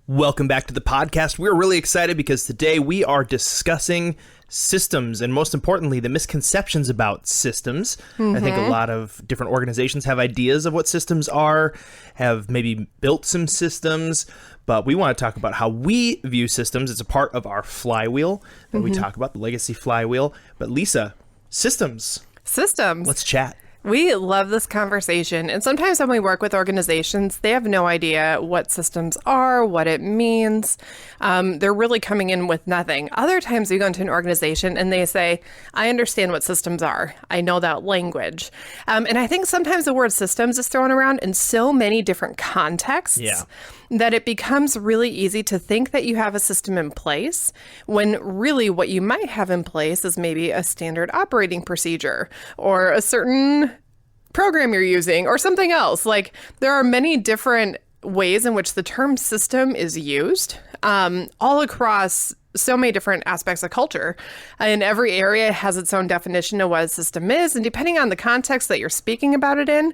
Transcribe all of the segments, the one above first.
Welcome back to the podcast. We're really excited because today we are discussing systems and, most importantly, the misconceptions about systems. I think a lot of different organizations have ideas of what systems are, have maybe built some systems, but we want to talk about how we view systems. It's a part of our flywheel that we talk about, the legacy flywheel. But Lisa, systems. Let's chat. We love this conversation, and sometimes when we work with organizations, they have no idea what systems are, what it means. They're really coming in with nothing. Other times we go into an organization and they say, I understand what systems are. I know that language. And I think sometimes the word systems is thrown around in so many different contexts that it becomes really easy to think that you have a system in place when really what you might have in place is maybe a standard operating procedure or a certain program you're using or something else. Like, there are many different ways in which the term system is used all across so many different aspects of culture. And every area has its own definition of what a system is. And depending on the context that you're speaking about it in,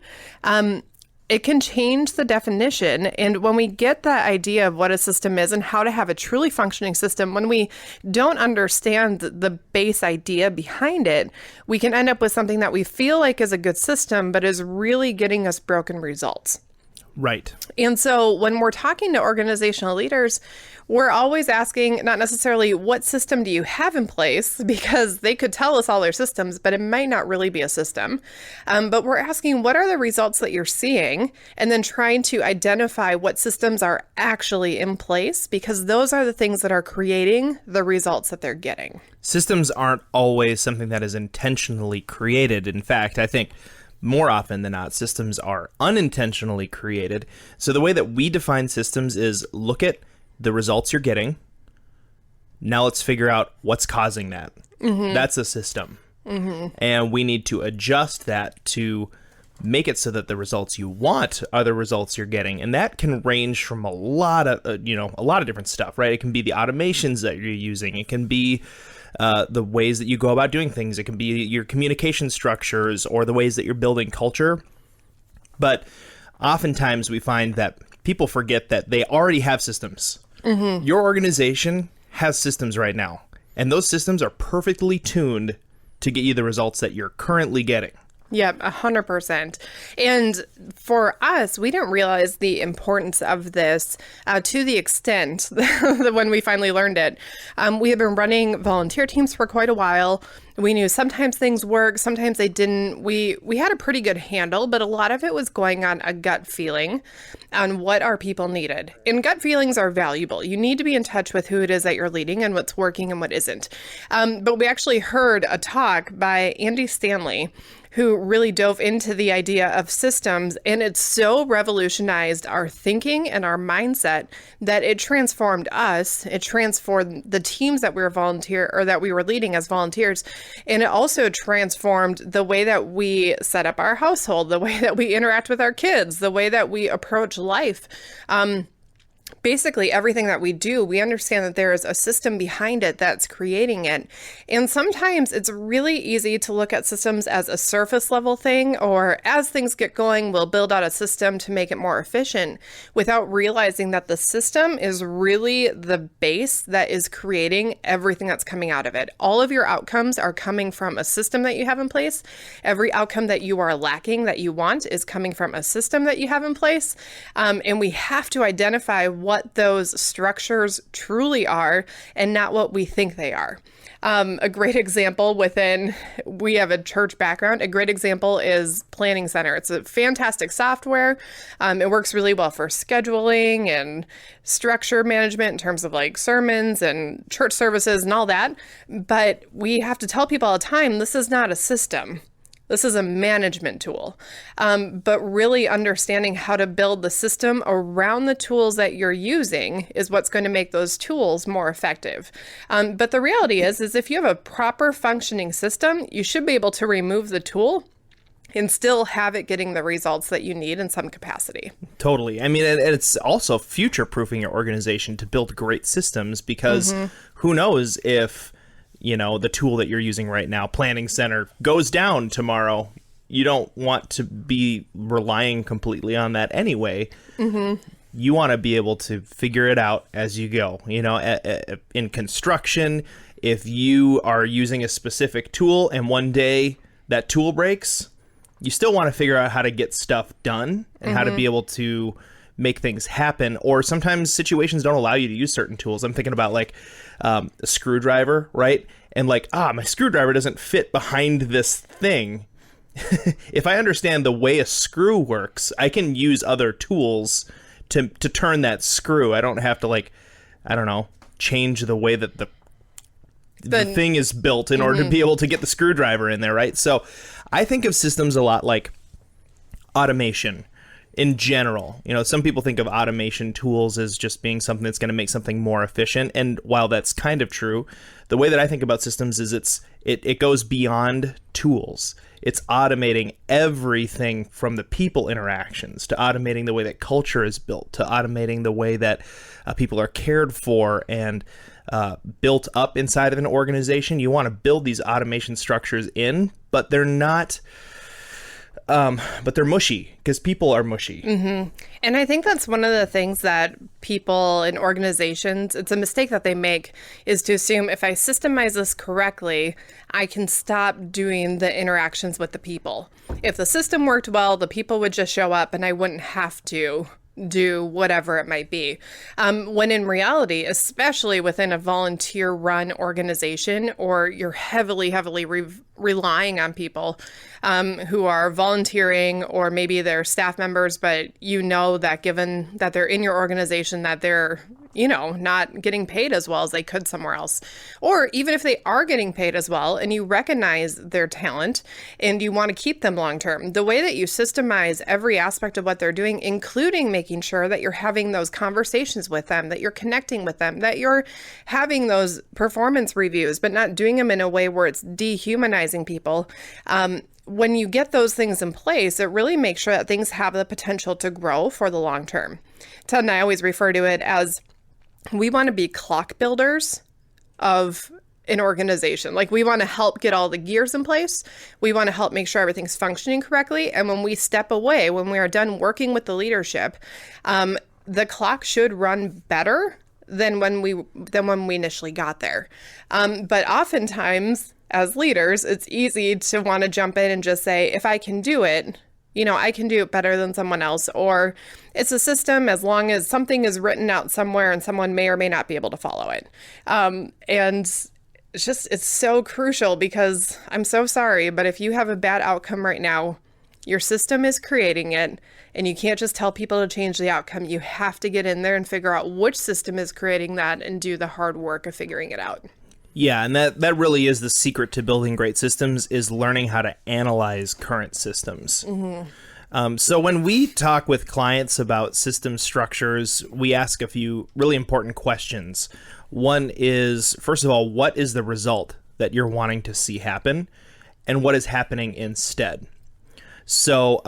it can change the definition. And when we get that idea of what a system is and how to have a truly functioning system, when we don't understand the base idea behind it, we can end up with something that we feel like is a good system, but is really getting us broken results. Right. And so when we're talking to organizational leaders, we're always asking not necessarily what system do you have in place, because they could tell us all their systems, but it might not really be a system. But we're asking what are the results that you're seeing, and then trying to identify what systems are actually in place, because those are the things that are creating the results that they're getting. Systems aren't always something that is intentionally created. In fact, I think more often than not, systems are unintentionally created. So the way that we define systems is look at the results you're getting. Now let's figure out what's causing that. That's a system. And we need to adjust that to make it so that the results you want are the results you're getting. And that can range from a lot of different stuff, right? It can be the automations that you're using. It can be the ways that you go about doing things. It can be your communication structures or the ways that you're building culture. But oftentimes we find that people forget that they already have systems. Your organization has systems right now, and those systems are perfectly tuned to get you the results that you're currently getting. Yep, 100%. And for us, we didn't realize the importance of this to the extent that when we finally learned it. We have been running volunteer teams for quite a while. We knew sometimes things worked, sometimes they didn't. We had a pretty good handle, but a lot of it was going on a gut feeling on what our people needed. And gut feelings are valuable. You need to be in touch with who it is that you're leading and what's working and what isn't. But we actually heard a talk by Andy Stanley, who really dove into the idea of systems, and it so revolutionized our thinking and our mindset that it transformed us. It transformed the teams that we were leading as volunteers, and it also transformed the way that we set up our household, the way that we interact with our kids, the way that we approach life. Basically, everything that we do, we understand that there is a system behind it that's creating it. And sometimes it's really easy to look at systems as a surface level thing, or as things get going, we'll build out a system to make it more efficient without realizing that the system is really the base that is creating everything that's coming out of it. All of your outcomes are coming from a system that you have in place. Every outcome that you are lacking that you want is coming from a system that you have in place. And we have to identify what those structures truly are and not what we think they are. A great example we have a church background. A great example is Planning Center. It's a fantastic software. It works really well for scheduling and structure management in terms of like sermons and church services and all that. But we have to tell people all the time, this is not a system. This is a management tool, but really understanding how to build the system around the tools that you're using is what's going to make those tools more effective. But the reality is if you have a proper functioning system, you should be able to remove the tool and still have it getting the results that you need in some capacity. Totally. I mean, and it's also future-proofing your organization to build great systems, because who knows if the tool that you're using right now, Planning Center, goes down tomorrow. You don't want to be relying completely on that anyway. you want to be able to figure it out as you go. You know, in construction, if you are using a specific tool and one day that tool breaks, you still want to figure out how to get stuff done and how to be able to make things happen. Or sometimes situations don't allow you to use certain tools. I'm thinking about like a screwdriver, right? And like, my screwdriver doesn't fit behind this thing. If I understand the way a screw works, I can use other tools to turn that screw. I don't have to like, I don't know, change the way that the thing is built in order to be able to get the screwdriver in there, right? So I think of systems a lot like automation in general. You know, some people think of automation tools as just being something that's going to make something more efficient. And while that's kind of true, the way that I think about systems is it goes beyond tools. It's automating everything from the people interactions to automating the way that culture is built to automating the way that people are cared for and built up inside of an organization. You want to build these automation structures in, but they're not, but they're mushy because people are mushy. And I think that's one of the things that people in organizations, it's a mistake that they make, is to assume if I systemize this correctly, I can stop doing the interactions with the people. If the system worked well, the people would just show up and I wouldn't have to do whatever it might be. When in reality, especially within a volunteer-run organization, or you're heavily relying on people who are volunteering, or maybe they're staff members, but you know that given that they're in your organization, that they're, you know, not getting paid as well as they could somewhere else. Or even if they are getting paid as well and you recognize their talent and you want to keep them long term, the way that you systemize every aspect of what they're doing, including making sure that you're having those conversations with them, that you're connecting with them, that you're having those performance reviews, but not doing them in a way where it's dehumanizing people. When you get those things in place, it really makes sure that things have the potential to grow for the long term. Ted and I always refer to it as we want to be clock builders of an organization. Like, we want to help get all the gears in place. We want to help make sure everything's functioning correctly. And when we step away, when we are done working with the leadership, the clock should run better than when we initially got there. But oftentimes, as leaders, it's easy to want to jump in and just say, if I can do it, you know, I can do it better than someone else, or it's a system as long as something is written out somewhere and someone may or may not be able to follow it. And it's so crucial, because I'm so sorry, but if you have a bad outcome right now, your system is creating it, and you can't just tell people to change the outcome. You have to get in there and figure out which system is creating that and do the hard work of figuring it out. Yeah, and that really is the secret to building great systems, is learning how to analyze current systems. So when we talk with clients about system structures, we ask a few really important questions. One is, first of all, what is the result that you're wanting to see happen, and what is happening instead? So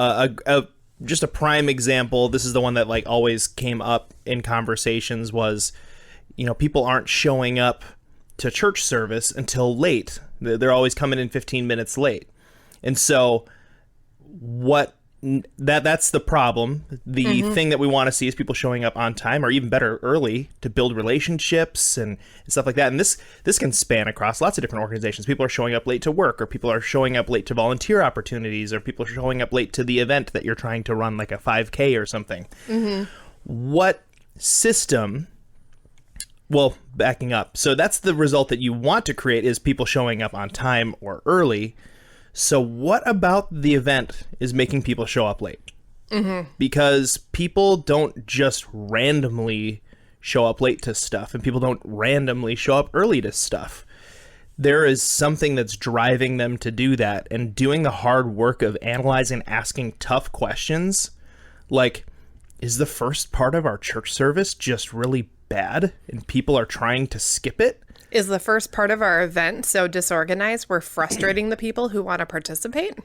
just a prime example, this is the one that like always came up in conversations, was, you know, people aren't showing up to church service until late. They're always coming in 15 minutes late. And so that's the problem. The thing that we want to see is people showing up on time, or even better, early, to build relationships and stuff like that. And this can span across lots of different organizations. People are showing up late to work, or people are showing up late to volunteer opportunities, or people are showing up late to the event that you're trying to run, like a 5K or something. What system... Well, backing up. So that's the result that you want to create, is people showing up on time or early. So what about the event is making people show up late? Because people don't just randomly show up late to stuff, and people don't randomly show up early to stuff. There is something that's driving them to do that, and doing the hard work of analyzing, asking tough questions, like, is the first part of our church service just really bad and people are trying to skip it? Is the first part of our event so disorganized we're frustrating the people who want to participate?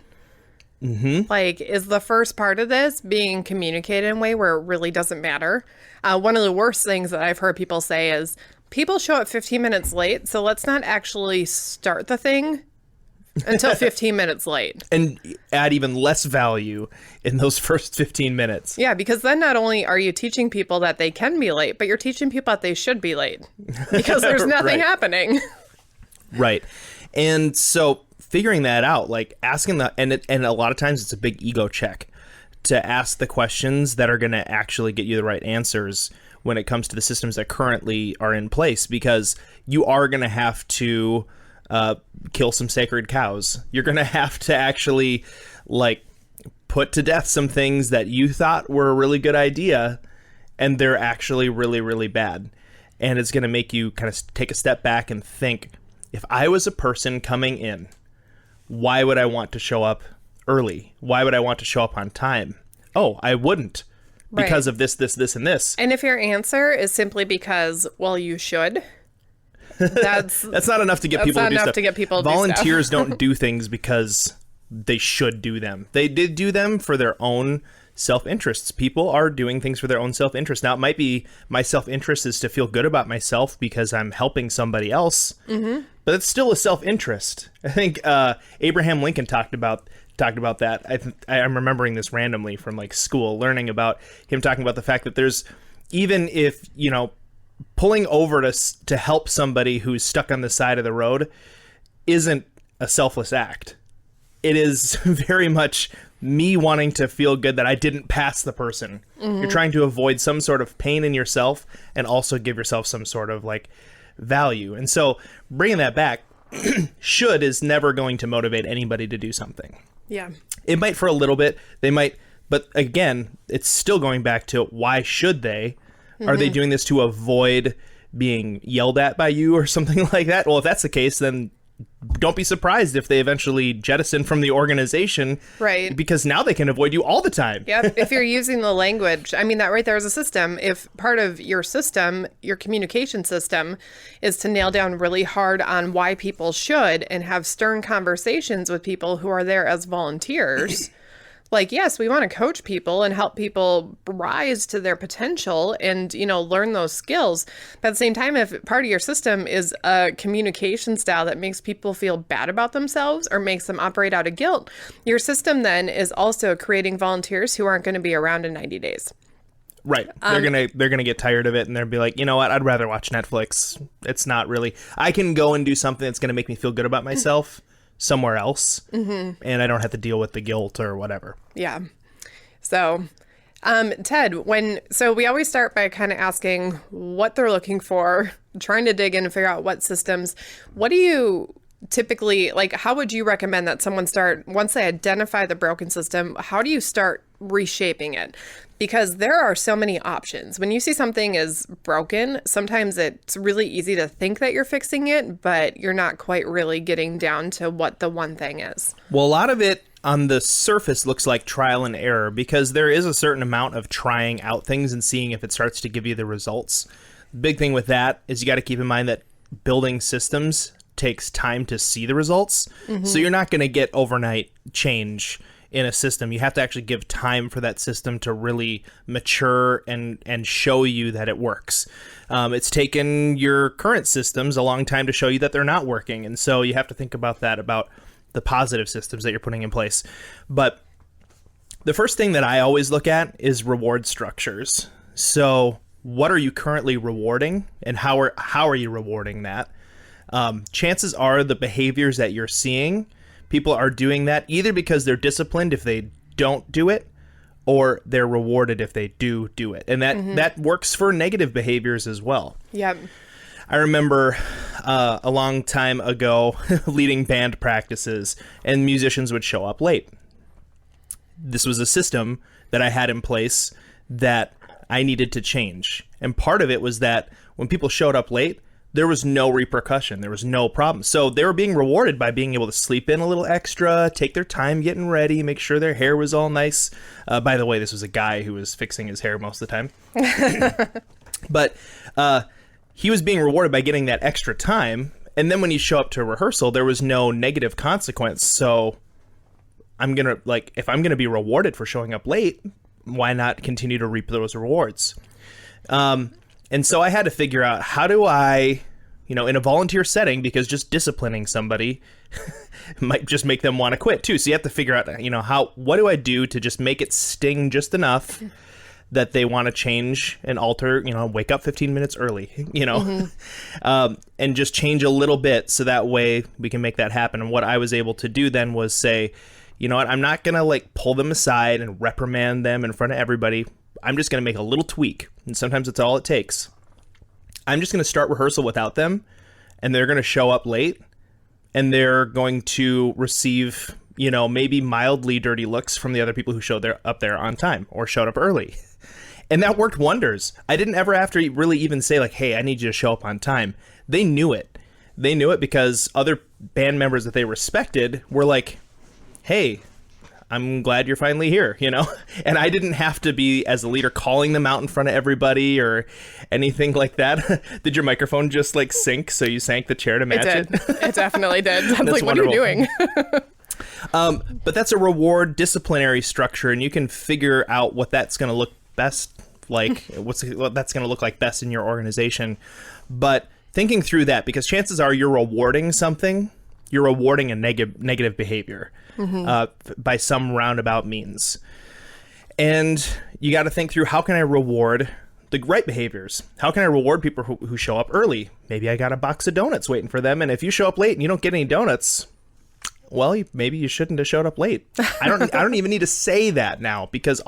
Like, is the first part of this being communicated in a way where it really doesn't matter? One of the worst things that I've heard people say is, people show up 15 minutes late, so let's not actually start the thing until 15 minutes late. And add even less value in those first 15 minutes. Yeah, because then not only are you teaching people that they can be late, but you're teaching people that they should be late because there's nothing happening. Right. And so figuring that out, like asking and a lot of times it's a big ego check to ask the questions that are going to actually get you the right answers when it comes to the systems that currently are in place, because you are going to have to kill some sacred cows. You're going to have to actually like put to death some things that you thought were a really good idea and they're actually really, really bad. And it's going to make you kind of take a step back and think, if I was a person coming in, why would I want to show up early? Why would I want to show up on time? Oh, I wouldn't. Because of this, and this. And if your answer is simply because, well, you should, that's not enough to get people to do stuff. To get people to Volunteers don't do things because they should do them. They did do them for their own self-interests. People are doing things for their own self-interest. Now, it might be my self-interest is to feel good about myself because I'm helping somebody else, but it's still a self-interest. I think Abraham Lincoln talked about that. I'm remembering this randomly from like school, learning about him talking about the fact that there's, even if, pulling over to help somebody who's stuck on the side of the road isn't a selfless act. It is very much me wanting to feel good that I didn't pass the person. You're trying to avoid some sort of pain in yourself and also give yourself some sort of like value. And so bringing that back, should is never going to motivate anybody to do something. Yeah. It might for a little bit. They might, but again, it's still going back to why should they? Are they doing this to avoid being yelled at by you or something like that? Well, if that's the case, then don't be surprised if they eventually jettison from the organization. Right. Because now they can avoid you all the time. Yep. If you're using the language, I mean, that right there is a system. If part of your system, your communication system, is to nail down really hard on why people should and have stern conversations with people who are there as volunteers. Like, yes, we want to coach people and help people rise to their potential and, learn those skills. But at the same time, if part of your system is a communication style that makes people feel bad about themselves or makes them operate out of guilt, your system then is also creating volunteers who aren't going to be around in 90 days. Right. They're gonna get tired of it and they'll be like, you know what, I'd rather watch Netflix. It's not really, I can go and do something that's gonna make me feel good about myself somewhere else, and I don't have to deal with the guilt or whatever. Yeah. So, Ted, so we always start by kind of asking what they're looking for, trying to dig in and figure out what systems. What do you typically, like, how would you recommend that someone start, once they identify the broken system, how do you start reshaping it? Because there are so many options. When you see something is broken, sometimes it's really easy to think that you're fixing it, but you're not quite really getting down to what the one thing is. Well, a lot of it on the surface looks like trial and error because there is a certain amount of trying out things and seeing if it starts to give you the results. The big thing with that is you got to keep in mind that building systems takes time to see the results. So you're not going to get overnight change in a system. You have to actually give time for that system to really mature and show you that it works. It's taken your current systems a long time to show you that they're not working. And so you have to think about that, about the positive systems that you're putting in place. But the first thing that I always look at is reward structures. So what are you currently rewarding and how are you rewarding that? Chances are the behaviors that you're seeing, people are doing that either because they're disciplined if they don't do it, or they're rewarded if they do it. And that works for negative behaviors as well. Yep. I remember a long time ago leading band practices, and musicians would show up late. This was a system that I had in place that I needed to change. And part of it was that when people showed up late, there was no repercussion. There was no problem. So they were being rewarded by being able to sleep in a little extra, take their time getting ready, make sure their hair was all nice. By the way, this was a guy who was fixing his hair most of the time. But he was being rewarded by getting that extra time. And then when you show up to a rehearsal, there was no negative consequence. So if I'm going to be rewarded for showing up late, why not continue to reap those rewards? And so I had to figure out, how do I in a volunteer setting, because just disciplining somebody might just make them want to quit too. So you have to figure out, what do I do to just make it sting just enough that they want to change and alter, wake up 15 minutes early, and just change a little bit so that way we can make that happen. And what I was able to do then was say, you know what, I'm not going to like pull them aside and reprimand them in front of everybody. I'm just going to make a little tweak. And sometimes it's all it takes. I'm just going to start rehearsal without them, and they're going to show up late, and they're going to receive, maybe mildly dirty looks from the other people who showed up there on time or showed up early. And that worked wonders. I didn't ever have to really even say like, hey, I need you to show up on time. They knew it. They knew it because other band members that they respected were like, hey, I'm glad you're finally here, And I didn't have to be, as a leader, calling them out in front of everybody or anything like that. Did your microphone just like sink so you sank the chair to match it? It definitely did. I was like, wonderful. What are you doing? But that's a reward disciplinary structure, and you can figure out what that's going to look best like, what that's going to look like best in your organization. But thinking through that, because chances are you're rewarding something, you're rewarding a negative behavior. By some roundabout means. And you got to think through, how can I reward the right behaviors? How can I reward people who show up early? Maybe I got a box of donuts waiting for them, and if you show up late and you don't get any donuts, well, maybe you shouldn't have showed up late. I don't even need to say that now, because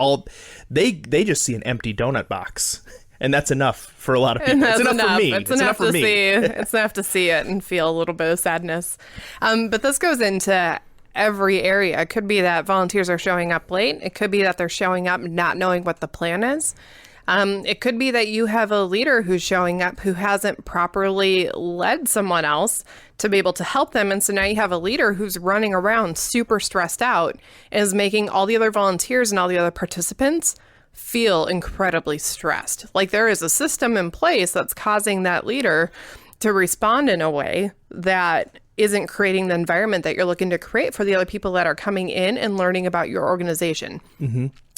they just see an empty donut box. And that's enough for a lot of people. It's enough for me. It's enough for me. It's enough to see it and feel a little bit of sadness. But this goes into every area. It could be that volunteers are showing up late. It could be that they're showing up not knowing what the plan is. It could be that you have a leader who's showing up who hasn't properly led someone else to be able to help them. And so now you have a leader who's running around super stressed out and is making all the other volunteers and all the other participants feel incredibly stressed. Like there is a system in place that's causing that leader to respond in a way that isn't creating the environment that you're looking to create for the other people that are coming in and learning about your organization.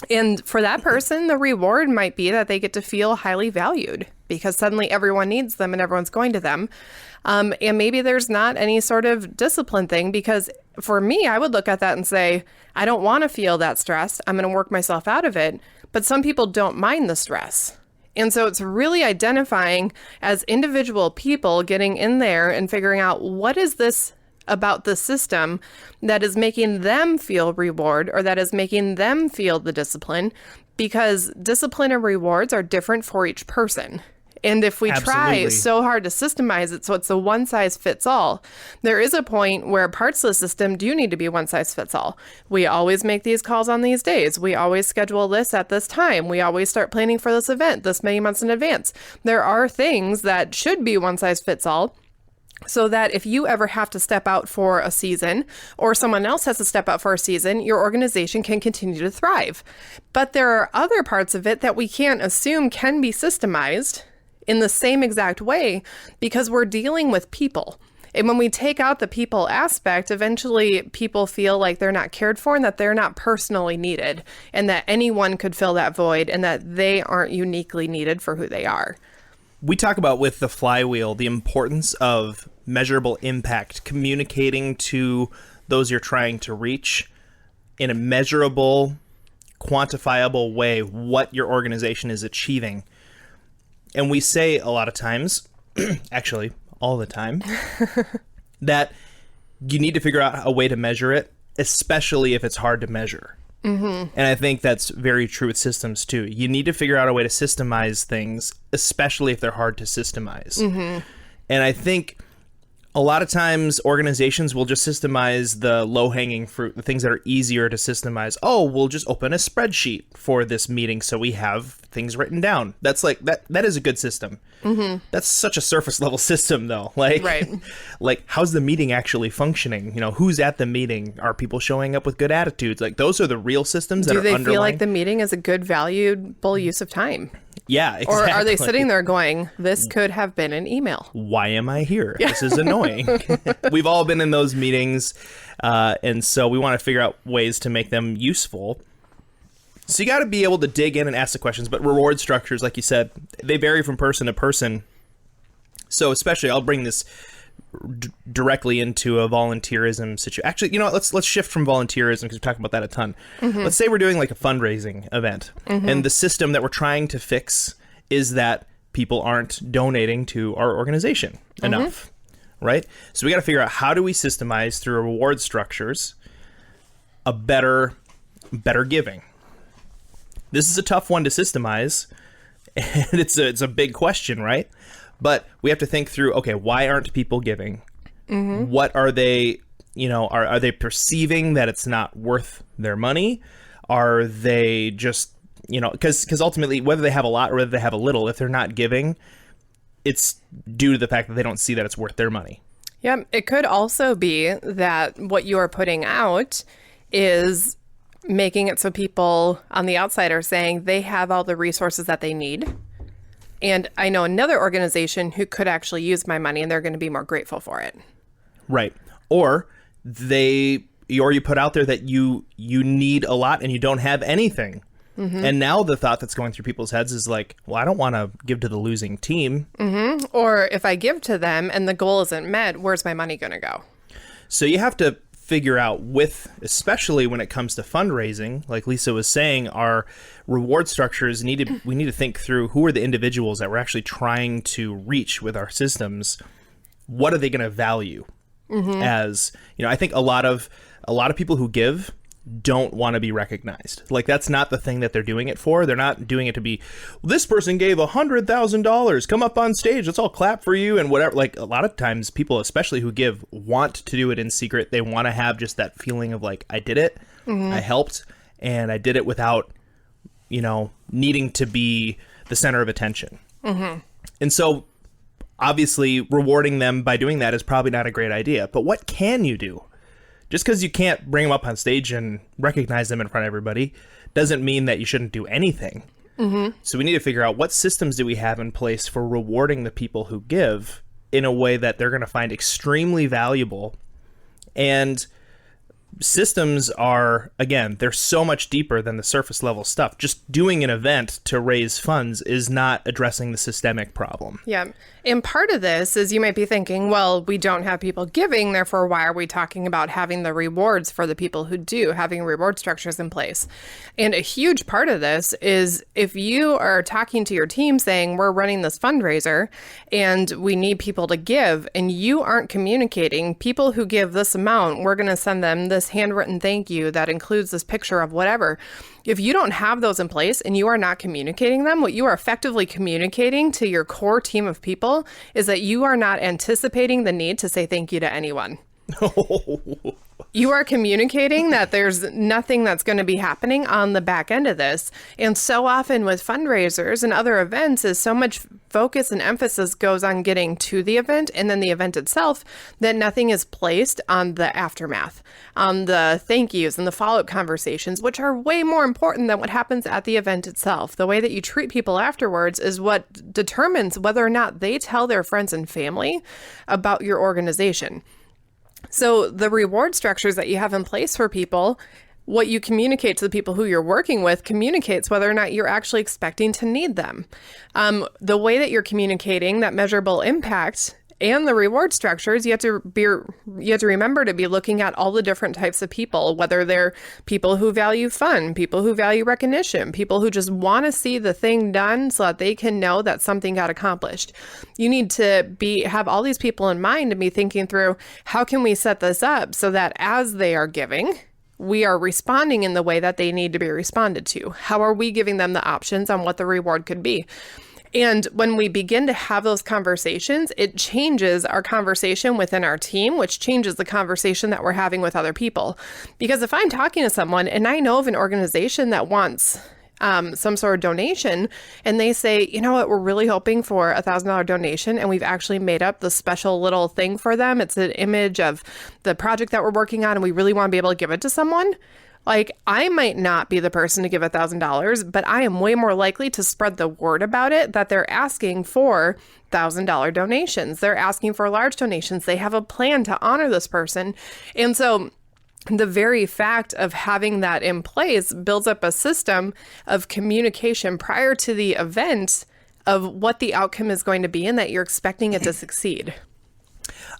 And for that person, the reward might be that they get to feel highly valued because suddenly everyone needs them and everyone's going to them. And maybe there's not any sort of discipline thing, because for me, I would look at that and say, I don't want to feel that stress. I'm going to work myself out of it. But some people don't mind the stress. And so it's really identifying as individual people, getting in there and figuring out what is this about the system that is making them feel reward, or that is making them feel the discipline, because discipline and rewards are different for each person. And if we try so hard to systemize it so it's a one size fits all, there is a point where parts of the system do need to be one size fits all. We always make these calls on these days. We always schedule this at this time. We always start planning for this event this many months in advance. There are things that should be one size fits all, so that if you ever have to step out for a season, or someone else has to step out for a season, your organization can continue to thrive. But there are other parts of it that we can't assume can be systemized in the same exact way, because we're dealing with people. And when we take out the people aspect, eventually people feel like they're not cared for and that they're not personally needed, and that anyone could fill that void, and that they aren't uniquely needed for who they are. We talk about with the flywheel the importance of measurable impact, communicating to those you're trying to reach in a measurable, quantifiable way what your organization is achieving. And we say a lot of times, actually all the time, that you need to figure out a way to measure it, especially if it's hard to measure. And I think that's very true with systems too. You need to figure out a way to systemize things, especially if they're hard to systemize. And I think a lot of times organizations will just systemize the low-hanging fruit, the things that are easier to systemize. Oh, we'll just open a spreadsheet for this meeting so we have things written down. That's like that is a good system. That's such a surface level system though. Like, like how's the meeting actually functioning? Who's at the meeting? Are people showing up with good attitudes? Like those are the real systems that are underlying. Do they feel like the meeting is a good, valuable use of time? Yeah, exactly. Or are they sitting there going, this could have been an email? Why am I here? This is annoying. We've all been in those meetings, and so we want to figure out ways to make them useful. So you got to be able to dig in and ask the questions, but reward structures, like you said, they vary from person to person. So especially, I'll bring this directly into a volunteerism situation. Actually, you know what? Let's shift from volunteerism because we talk about that a ton. Let's say we're doing like a fundraising event, and the system that we're trying to fix is that people aren't donating to our organization enough, right? So we got to figure out, how do we systemize through reward structures a better giving? This is a tough one to systemize, and it's a big question, right? But we have to think through, okay, why aren't people giving? What are they, are they perceiving that it's not worth their money? Are they just, because ultimately, whether they have a lot or whether they have a little, if they're not giving, it's due to the fact that they don't see that it's worth their money. Yeah, it could also be that what you are putting out is making it so people on the outside are saying they have all the resources that they need. And I know another organization who could actually use my money, and they're going to be more grateful for it. Right. Or you put out there that you need a lot and you don't have anything. And now the thought that's going through people's heads is like, well, I don't want to give to the losing team. Or if I give to them and the goal isn't met, where's my money going to go? So you have to figure out, especially when it comes to fundraising, like Lisa was saying, our reward structures we need to think through, who are the individuals that we're actually trying to reach with our systems. What are they going to value? As I think a lot of people who give don't want to be recognized. Like, that's not the thing that they're doing it for. They're not doing it to be, this person gave $100,000, come up on stage, let's all clap for you and whatever. Like, a lot of times people, especially who give, want to do it in secret. They want to have just that feeling of like, I did it, I helped, and I did it without, needing to be the center of attention. And so obviously rewarding them by doing that is probably not a great idea. But what can you do? Just because you can't bring them up on stage and recognize them in front of everybody doesn't mean that you shouldn't do anything. So we need to figure out, what systems do we have in place for rewarding the people who give in a way that they're going to find extremely valuable. And systems are, again, they're so much deeper than the surface level stuff. Just doing an event to raise funds is not addressing the systemic problem. Yeah. And part of this is, you might be thinking, well, we don't have people giving, therefore why are we talking about having the rewards for the people who do, having reward structures in place? And a huge part of this is, if you are talking to your team saying, we're running this fundraiser and we need people to give, and you aren't communicating, people who give this amount, we're going to send them this handwritten thank you that includes this picture of whatever. If you don't have those in place and you are not communicating them, what you are effectively communicating to your core team of people is that you are not anticipating the need to say thank you to anyone. You are communicating that there's nothing that's going to be happening on the back end of this. And so often with fundraisers and other events is so much focus and emphasis goes on getting to the event and then the event itself, that nothing is placed on the aftermath, on the thank yous and the follow-up conversations, which are way more important than what happens at the event itself. The way that you treat people afterwards is what determines whether or not they tell their friends and family about your organization. So the reward structures that you have in place for people, what you communicate to the people who you're working with communicates whether or not you're actually expecting to need them. The way that you're communicating that measurable impact and the reward structures, you have to remember to be looking at all the different types of people, whether they're people who value fun, people who value recognition, people who just want to see the thing done so that they can know that something got accomplished. You need to have all these people in mind and be thinking through, how can we set this up so that as they are giving, we are responding in the way that they need to be responded to? How are we giving them the options on what the reward could be? And when we begin to have those conversations, it changes our conversation within our team, which changes the conversation that we're having with other people. Because if I'm talking to someone and I know of an organization that wants some sort of donation, and they say, you know what, we're really hoping for $1,000 donation, and we've actually made up the special little thing for them. It's an image of the project that we're working on, and we really want to be able to give it to someone. Like, I might not be the person to give $1,000, but I am way more likely to spread the word about it, that they're asking for $1,000 donations. They're asking for large donations. They have a plan to honor this person. And so the very fact of having that in place builds up a system of communication prior to the event of what the outcome is going to be and that you're expecting it to succeed.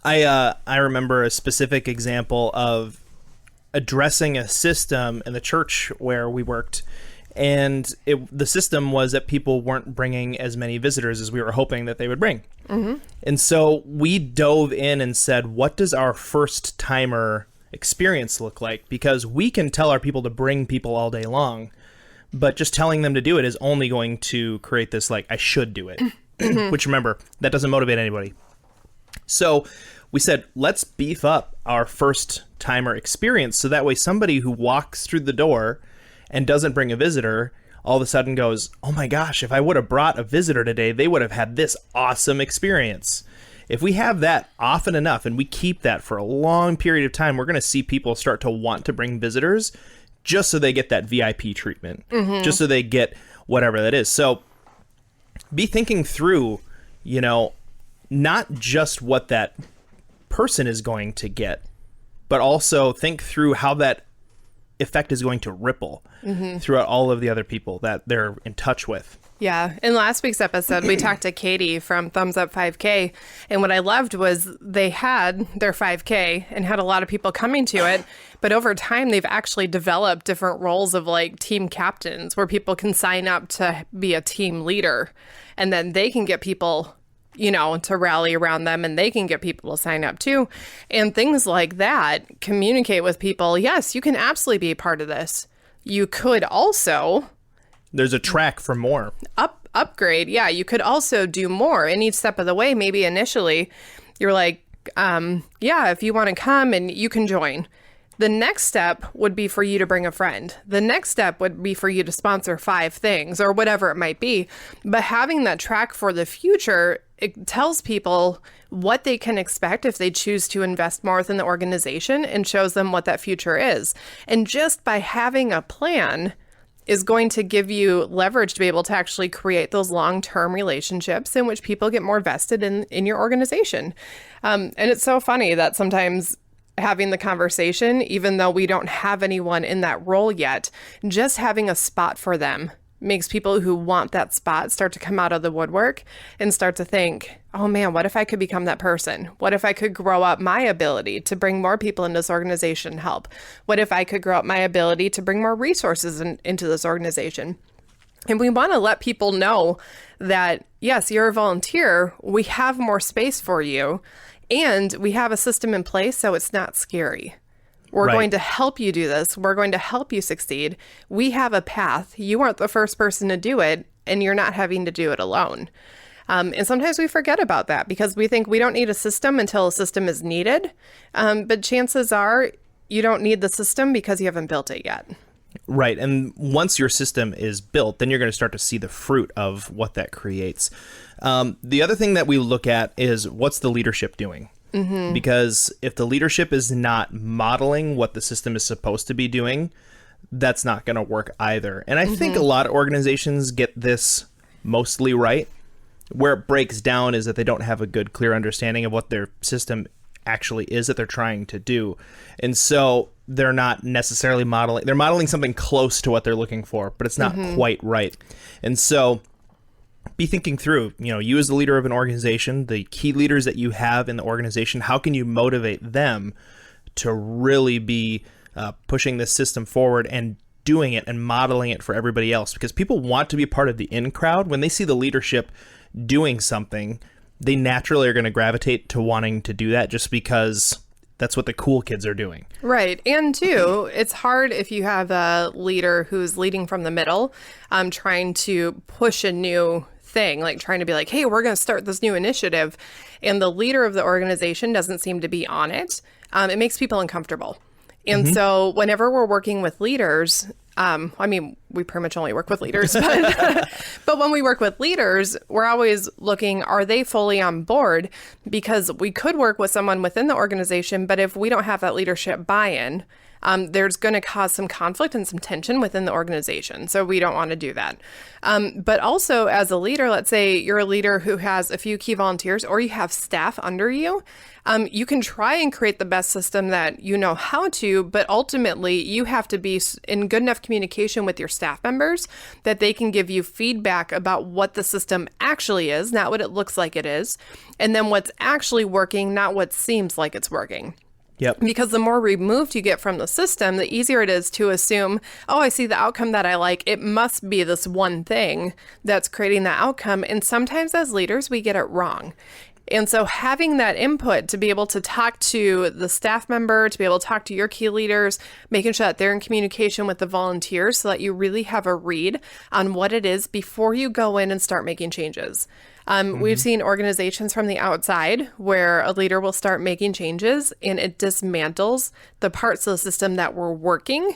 I remember a specific example of addressing a system in the church where we worked, and the system was that people weren't bringing as many visitors as we were hoping that they would bring. And so we dove in and said, what does our first timer experience look like? Because we can tell our people to bring people all day long, but just telling them to do it is only going to create this, like, I should do it, which, remember, that doesn't motivate anybody. So we said, let's beef up our first timer experience so that way somebody who walks through the door and doesn't bring a visitor all of a sudden goes, oh my gosh, if I would have brought a visitor today, they would have had this awesome experience. If we have that often enough and we keep that for a long period of time, we're going to see people start to want to bring visitors just so they get that VIP treatment, just so they get whatever that is. So be thinking through, not just what that person is going to get, but also think through how that effect is going to ripple throughout all of the other people that they're in touch with. Yeah. In last week's episode, we talked to Katie from Thumbs Up 5K. And what I loved was they had their 5K and had a lot of people coming to it. But over time, they've actually developed different roles of like team captains where people can sign up to be a team leader. And then they can get people, to rally around them, and they can get people to sign up too. And things like that, communicate with people. Yes, you can absolutely be a part of this. You could also... There's a track for more. Upgrade. Yeah, you could also do more in each step of the way. Maybe initially you're like, if you want to come and you can join. The next step would be for you to bring a friend. The next step would be for you to sponsor 5 things or whatever it might be. But having that track for the future, it tells people what they can expect if they choose to invest more within the organization and shows them what that future is. And just by having a plan is going to give you leverage to be able to actually create those long-term relationships in which people get more vested in your organization. And it's so funny that sometimes having the conversation, even though we don't have anyone in that role yet, just having a spot for them makes people who want that spot start to come out of the woodwork and start to think, oh man, what if I could become that person? What if I could grow up my ability to bring more people into this organization and help? What if I could grow up my ability to bring more resources into this organization? And we want to let people know that, yes, you're a volunteer. We have more space for you. And we have a system in place, so it's not scary. We're going to help you do this. We're going to help you succeed. We have a path. You aren't the first person to do it, and you're not having to do it alone. And sometimes we forget about that because we think we don't need a system until a system is needed. But chances are you don't need the system because you haven't built it yet. Right. And once your system is built, then you're going to start to see the fruit of what that creates. The other thing that we look at is what's the leadership doing? Because if the leadership is not modeling what the system is supposed to be doing, that's not going to work either. And I think a lot of organizations get this mostly right. Where it breaks down is that they don't have a good, clear understanding of what their system actually is that they're trying to do. And so they're not necessarily modeling. They're modeling something close to what they're looking for, but it's not quite right. And so be thinking through, you as the leader of an organization, the key leaders that you have in the organization, how can you motivate them to really be pushing this system forward and doing it and modeling it for everybody else? Because people want to be part of the in crowd. When they see the leadership doing something, they naturally are going to gravitate to wanting to do that just because that's what the cool kids are doing. Right. And too, it's hard if you have a leader who's leading from the middle, trying to push a new thing, like trying to be like, hey, we're going to start this new initiative. And the leader of the organization doesn't seem to be on it. It makes people uncomfortable. And so whenever we're working with leaders, we pretty much only work with leaders, but when we work with leaders, we're always looking, are they fully on board? Because we could work with someone within the organization, but if we don't have that leadership buy-in, there's going to cause some conflict and some tension within the organization. So we don't want to do that. But also as a leader, let's say you're a leader who has a few key volunteers or you have staff under you. You can try and create the best system that you know how to, but ultimately you have to be in good enough communication with your staff members that they can give you feedback about what the system actually is, not what it looks like it is, and then what's actually working, not what seems like it's working. Yep. Because the more removed you get from the system, the easier it is to assume, oh, I see the outcome that I like. It must be this one thing that's creating that outcome. And sometimes as leaders, we get it wrong. And so having that input to be able to talk to the staff member, to be able to talk to your key leaders, making sure that they're in communication with the volunteers so that you really have a read on what it is before you go in and start making changes. We've seen organizations from the outside where a leader will start making changes and it dismantles the parts of the system that were working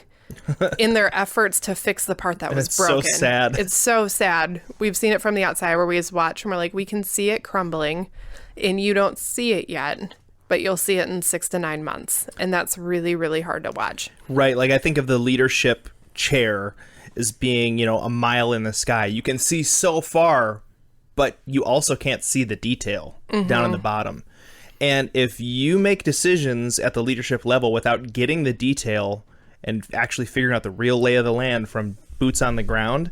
in their efforts to fix the part that was broken. It's so sad. It's so sad. We've seen it from the outside where we just watch and we're like, we can see it crumbling and you don't see it yet, but you'll see it in 6 to 9 months. And that's really, really hard to watch. Right. Like I think of the leadership chair as being, a mile in the sky. You can see so far, but you also can't see the detail down in the bottom. And if you make decisions at the leadership level without getting the detail and actually figuring out the real lay of the land from boots on the ground,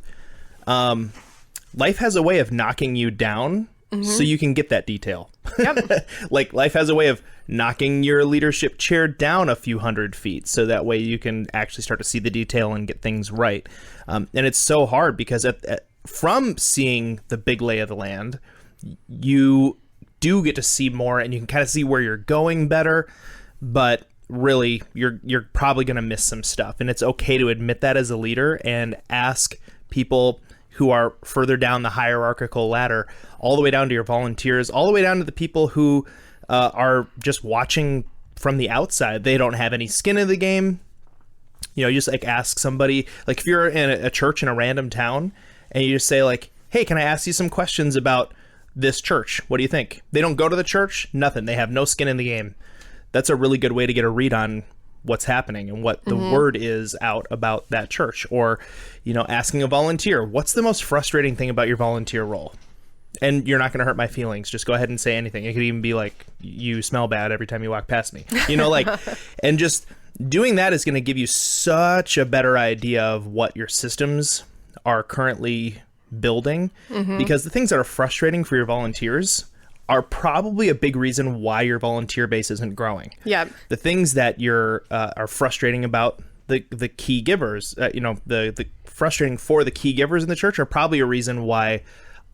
life has a way of knocking you down so you can get that detail. Yep. Like life has a way of knocking your leadership chair down a few hundred feet so that way you can actually start to see the detail and get things right. And it's so hard because from seeing the big lay of the land, you do get to see more and you can kind of see where you're going better, but really you're probably going to miss some stuff. And it's okay to admit that as a leader and ask people who are further down the hierarchical ladder, all the way down to your volunteers, all the way down to the people who are just watching from the outside. They don't have any skin in the game. You just like ask somebody, like if you're in a church in a random town and you just say like, hey, can I ask you some questions about this church? What do you think? They don't go to the church, nothing. They have no skin in the game. That's a really good way to get a read on what's happening and what the word is out about that church. Or, asking a volunteer, what's the most frustrating thing about your volunteer role? And you're not going to hurt my feelings. Just go ahead and say anything. It could even be like, you smell bad every time you walk past me. And just doing that is going to give you such a better idea of what your systems are currently building, because the things that are frustrating for your volunteers are probably a big reason why your volunteer base isn't growing. Yeah. The things that you're are frustrating about the key givers, the frustrating for the key givers in the church are probably a reason why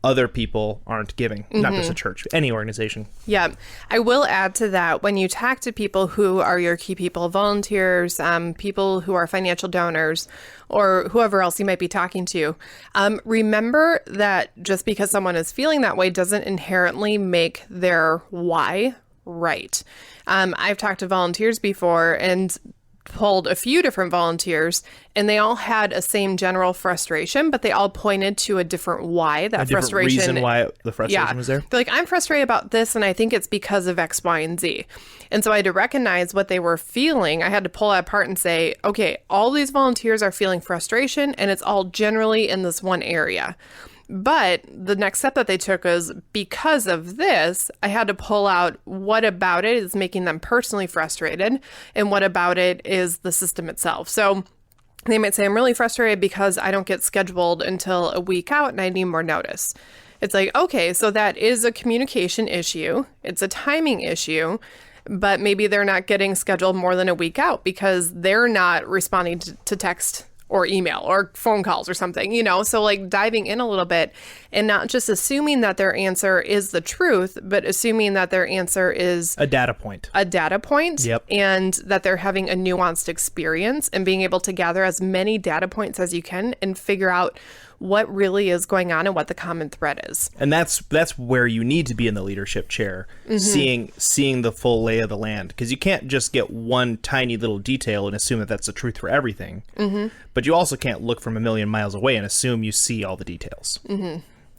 other people aren't giving, not just a church, any organization. Yeah. I will add to that, when you talk to people who are your key people, volunteers, people who are financial donors, or whoever else you might be talking to, remember that just because someone is feeling that way doesn't inherently make their why right. I've talked to volunteers before and polled a few different volunteers, and they all had a same general frustration, but they all pointed to a different why that frustration. Reason why the frustration was there. They're like, I'm frustrated about this, and I think it's because of X, Y, and Z. And so I had to recognize what they were feeling. I had to pull that apart and say, okay, all these volunteers are feeling frustration, and it's all generally in this one area. But the next step that they took was, because of this, I had to pull out what about it is making them personally frustrated and what about it is the system itself. So they might say, I'm really frustrated because I don't get scheduled until a week out and I need more notice. It's like, okay, so that is a communication issue. It's a timing issue. But maybe they're not getting scheduled more than a week out because they're not responding to text or email or phone calls or something, so like diving in a little bit and not just assuming that their answer is the truth, but assuming that their answer is a data point. Yep. And that they're having a nuanced experience and being able to gather as many data points as you can and figure out what really is going on and what the common thread is. And that's where you need to be in the leadership chair, seeing the full lay of the land, because you can't just get one tiny little detail and assume that that's the truth for everything. But you also can't look from a million miles away and assume you see all the details.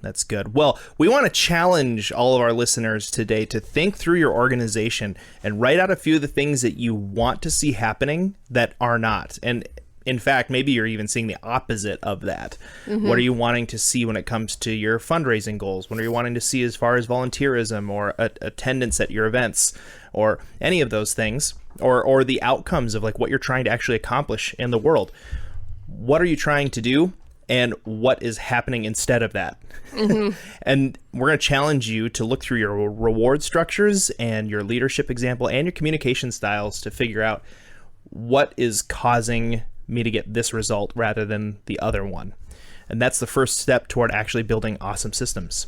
That's good. Well, we want to challenge all of our listeners today to think through your organization and write out a few of the things that you want to see happening that are not. And in fact, maybe you're even seeing the opposite of that. What are you wanting to see when it comes to your fundraising goals? What are you wanting to see as far as volunteerism or attendance at your events or any of those things, or the outcomes of like what you're trying to actually accomplish in the world? What are you trying to do? And what is happening instead of that? And we're going to challenge you to look through your reward structures and your leadership example and your communication styles to figure out what is causing me to get this result rather than the other one. And that's the first step toward actually building awesome systems.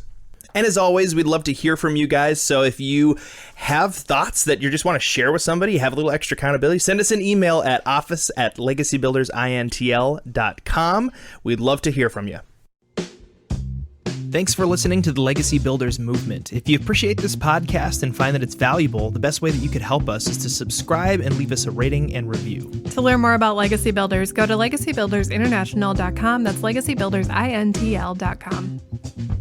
And as always, we'd love to hear from you guys. So if you have thoughts that you just want to share with somebody, have a little extra accountability, send us an email at office@legacybuildersintl.com. We'd love to hear from you. Thanks for listening to the Legacy Builders Movement. If you appreciate this podcast and find that it's valuable, the best way that you could help us is to subscribe and leave us a rating and review. To learn more about Legacy Builders, go to legacybuildersinternational.com. That's legacybuildersintl.com.